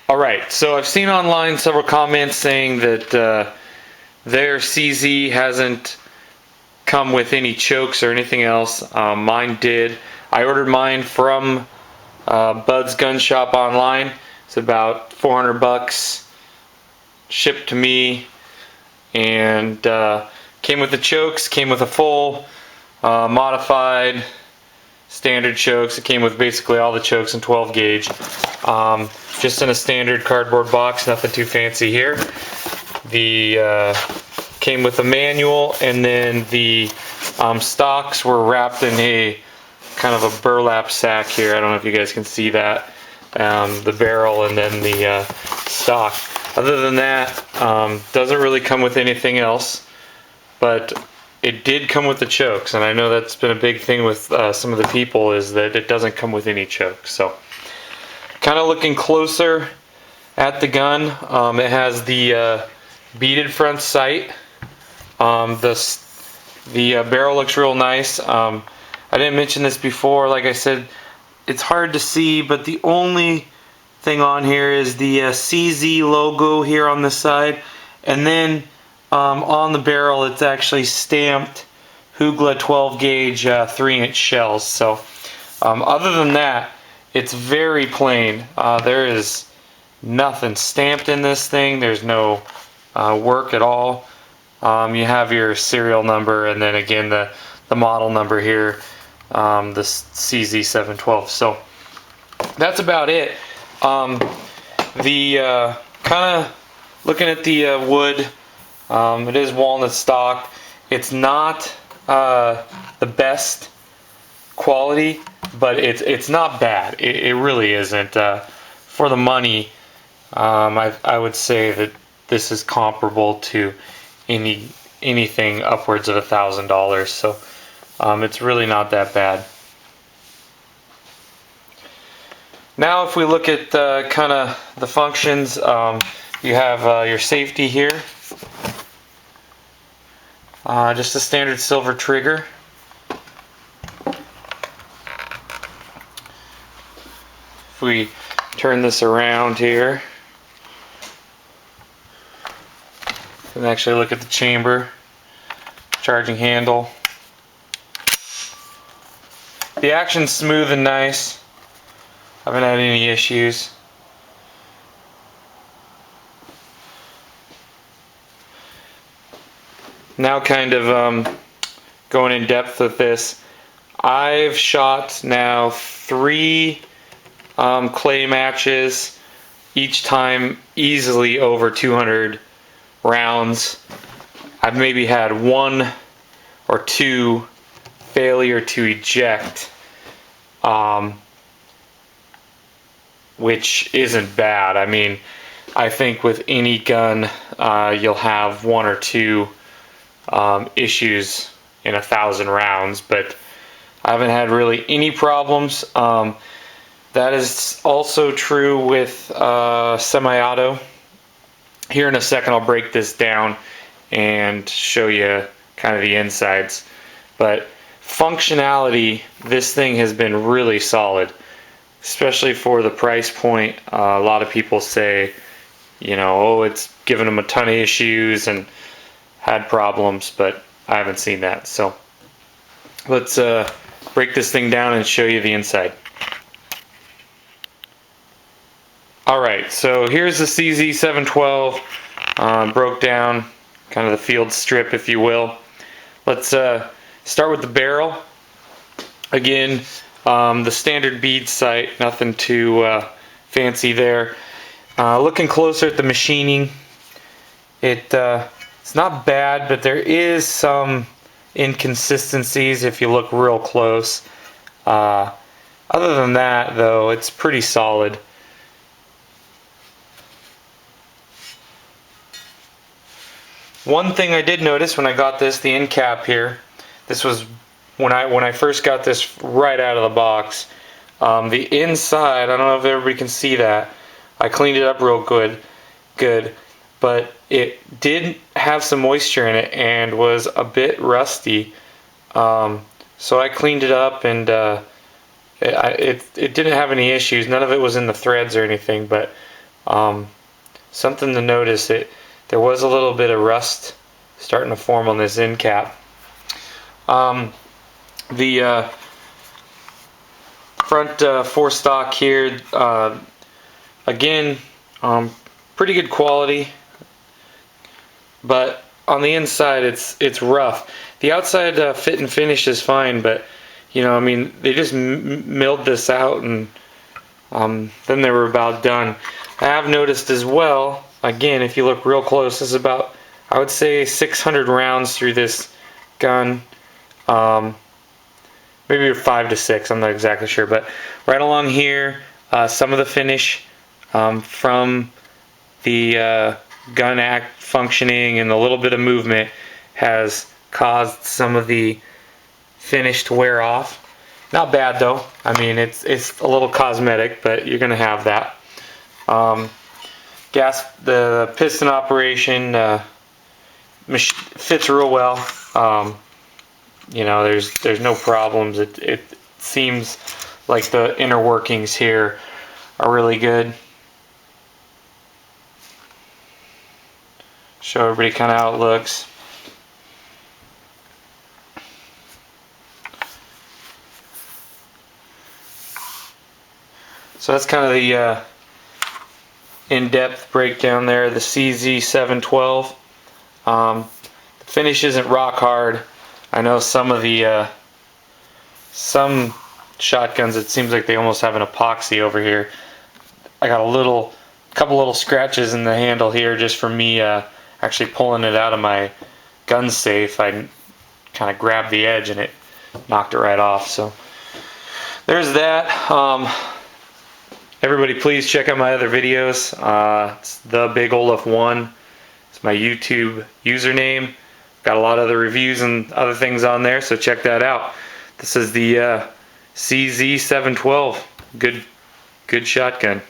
Alright, so I've seen online several comments saying that their CZ hasn't come with any chokes or anything else. Mine did. I ordered mine from Bud's Gun Shop online. It's about $400 shipped to me, and came with the chokes, came with a full modified standard chokes. It came with basically all the chokes and 12 gauge, just in a standard cardboard box, nothing too fancy here. The came with a manual, and then the stocks were wrapped in a kind of a burlap sack here. I don't know if you guys can see that, the barrel and then the stock. Other than that, doesn't really come with anything else, but it did come with the chokes, and I know that's been a big thing with some of the people, is that it doesn't come with any chokes. So kind of looking closer at the gun, it has the beaded front sight. The barrel looks real nice. I didn't mention this before, like I said, it's hard to see, but the only thing on here is the CZ logo here on the side, and then on the barrel it's actually stamped Hugla 12 gauge 3-inch shells. So other than that, it's very plain. There is nothing stamped in this thing. There's no work at all. You have your serial number, and then again the model number here, the CZ712. So that's about it. The kind of looking at the wood, it is walnut stock. It's not the best quality, but it's not bad. It really isn't. For the money, I would say that this is comparable to anything upwards of $1,000. So it's really not that bad. Now if we look at kind of the functions, you have your safety here, just a standard silver trigger. If we turn this around here, you can actually look at the chamber, charging handle. The action's smooth and nice. I haven't had any issues. Now kind of going in depth with this, I've shot now 3 clay matches, each time easily over 200 rounds. I've maybe had 1 or 2 failure to eject, which isn't bad. I mean, I think with any gun you'll have 1 or 2 issues in 1,000 rounds, but I haven't had really any problems. That is also true with semi-auto. Here in a second I'll break this down and show you kind of the insides, but functionality, this thing has been really solid, especially for the price point. A lot of people say, you know, oh, it's given them a ton of issues and had problems, but I haven't seen that. So let's break this thing down and show you the inside. Alright, so here's the CZ712, broke down, kind of the field strip, if you will. Let's start with the barrel. Again, the standard bead sight, nothing too fancy there. Looking closer at the machining, it's not bad, but there is some inconsistencies if you look real close. Other than that, though, it's pretty solid. One thing I did notice when I got this, the end cap here, this was when I first got this right out of the box. The inside, I don't know if everybody can see that. I cleaned it up real good, but it did have some moisture in it and was a bit rusty. So I cleaned it up, and it didn't have any issues. None of it was in the threads or anything, but Something to notice, there was a little bit of rust starting to form on this end cap. The front forestock here, again, pretty good quality, but on the inside it's rough. The outside fit and finish is fine, but you know, I mean, they just milled this out, and then they were about done. I have noticed as well, again, if you look real close, this is about, I would say, 600 rounds through this gun. Maybe 5 to 6, I'm not exactly sure, but right along here, some of the finish from the gun act functioning and a little bit of movement has caused some of the finish to wear off. Not bad though. I mean, it's a little cosmetic, but you're gonna have that. The piston operation fits real well. You know, there's no problems. It seems like the inner workings here are really good. Show everybody kind of how it looks. So that's kind of the in-depth breakdown there. The CZ712. The finish isn't rock hard. I know some of the some shotguns, it seems like they almost have an epoxy over here. I got a couple little scratches in the handle here just from me actually pulling it out of my gun safe. I kind of grabbed the edge and it knocked it right off. So there's that. Everybody, please check out my other videos. It's the Big Olof 1. It's my YouTube username. Got a lot of other reviews and other things on there, so check that out. This is the CZ712. Good shotgun.